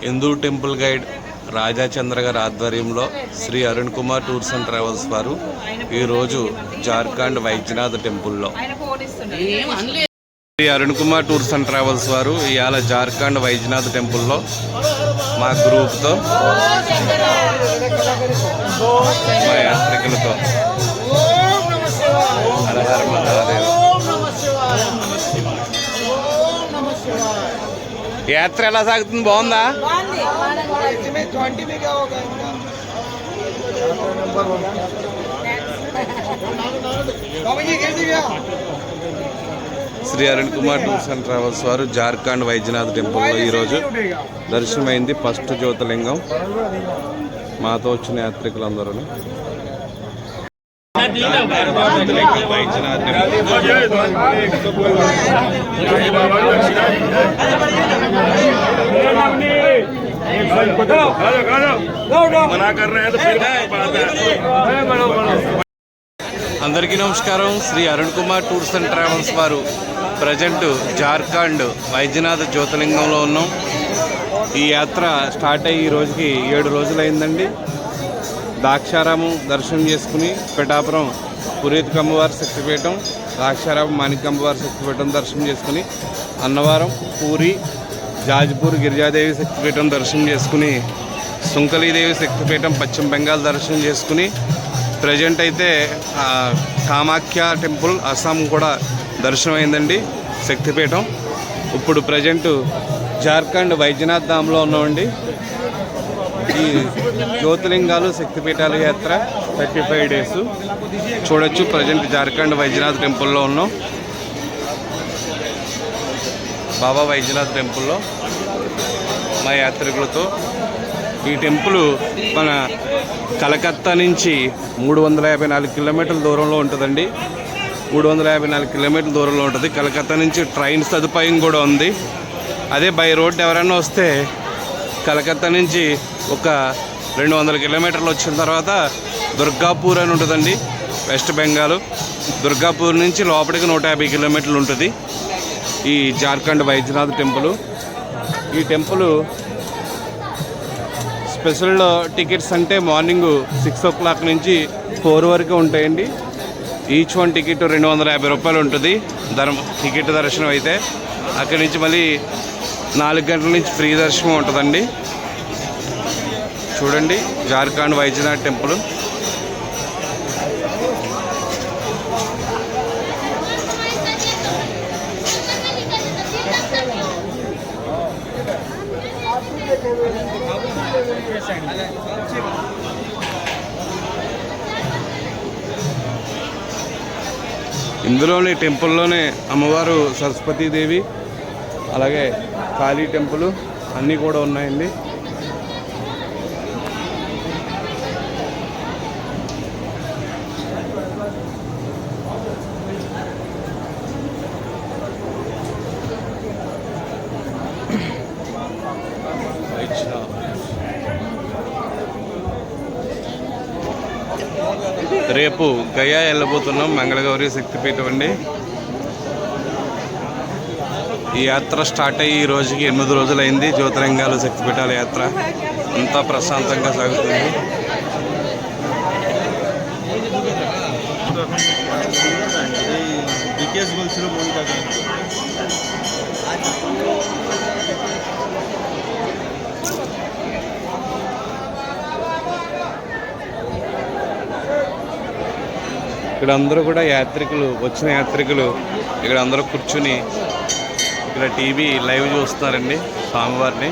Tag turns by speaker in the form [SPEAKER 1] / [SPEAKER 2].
[SPEAKER 1] Hindu temple guide Rajachandra గారి ఆధ్వర్యంలో Sri Arun Kumar tours and travels వారు ఈరోజు జార్ఖండ్ వైద్యనాథ్ టెంపుల్లో Sri Arun Kumar tours and travels వారు ఇవాళ జార్ఖండ్ వైద్యనాథ్ టెంపుల్లో మా గ్రూప్తో మా యాత్రికులతో హరహర మహాదేవ్ యాత్ర ఎలా సాగుతుంది? బాగుందా? Sri Arun Kumar tours and travels వారు జార్ఖండ్ వైద్యనాథ్ టెంపుల్లో ఈరోజు దర్శనమైంది. ఫస్ట్ జ్యోతిర్లింగం. మాతో వచ్చిన యాత్రికులందరూ వైద్యనాథ్ అందరికీ నమస్కారం. Sri Arun Kumar tours and travels వారు ప్రజెంట్ జార్ఖండ్ వైద్యనాథ్ జ్యోతిర్లింగంలో ఉన్నాం. ఈ యాత్ర స్టార్ట్ అయ్యి ఈ రోజుకి 7 రోజులైందండి. ద్రాక్షారామం దర్శనం చేసుకుని పిఠాపురం పురీత్ కమ్మవారి శక్తిపీఠం, ద్రాక్షారామం మాణికమ్మవారి శక్తిపీఠం దర్శనం చేసుకుని అన్నవరం, పూరి, జాజ్పూర్ గిరిజాదేవి శక్తిపీఠం దర్శనం చేసుకుని సుంకలీదేవి శక్తిపీఠం పశ్చిమ బెంగాల్ దర్శనం చేసుకుని ప్రజెంట్ అయితే కామాఖ్య టెంపుల్ అస్సాం కూడా దర్శనం అయిందండి శక్తిపీఠం. ఇప్పుడు ప్రజెంట్ జార్ఖండ్ వైద్యనాథ్ ధామ్లో ఉన్నామండి. ఈ జ్యోతిర్లింగాలు శక్తిపీఠాల యాత్ర 35 డేస్ చూడొచ్చు. ప్రజెంట్ జార్ఖండ్ వైద్యనాథ్ టెంపుల్లో ఉన్నాం. బాబా వైద్యనాథ్ టెంపుల్లో మా యాత్రికులతో. ఈ టెంపుల్ మన కలకత్తా నుంచి 354 కిలోమీటర్ల దూరంలో ఉంటుందండి. 354 కిలోమీటర్ల దూరంలో ఉంటుంది. కలకత్తా నుంచి ట్రైన్ సదుపాయం కూడా ఉంది. అదే బై రోడ్ ఎవరైనా వస్తే కలకత్తా నుంచి ఒక 200 కిలోమీటర్లు వచ్చిన తర్వాత దుర్గాపూర్ అని ఉంటుందండి, వెస్ట్ బెంగాల్. దుర్గాపూర్ నుంచి లోపలికి 150 కిలోమీటర్లు ఉంటుంది ఈ జార్ఖండ్ వైద్యనాథ్ టెంపుల్. ఈ టెంపుల్ స్పెషల్ టికెట్స్ అంటే మార్నింగ్ 6 o'clock నుంచి 4 వరకు ఉంటాయండి. ఈచ్ వన్ టికెట్ 250 రూపాయలు ఉంటుంది టికెట్ దర్శనం అయితే. అక్కడి నుంచి మళ్ళీ 4 గంటల నుంచి ఫ్రీ దర్శనం ఉంటుందండి. చూడండి జార్ఖండ్ వైద్యనాథ్ టెంపుల్. ఇందులోని టెంపుల్లోనే అమ్మవారు సరస్వతీదేవి, అలాగే కాళీ టెంపుల్ అన్నీ కూడా ఉన్నాయండి. రేపు గయా వెళ్ళబోతున్నాం, మంగళగౌరి శక్తిపీఠం అండి. ఈ యాత్ర స్టార్ట్ అయ్యి ఈ రోజుకి 8 రోజులైంది. జ్యోతిర్లింగాలు శక్తిపీఠాల యాత్ర అంతా ప్రశాంతంగా సాగుతుంది. ఇక్కడ అందరూ కూడా వచ్చిన యాత్రికులు ఇక్కడ అందరూ కూర్చుని ఇక్కడ టీవీ లైవ్ చూస్తున్నారండి స్వామివారిని.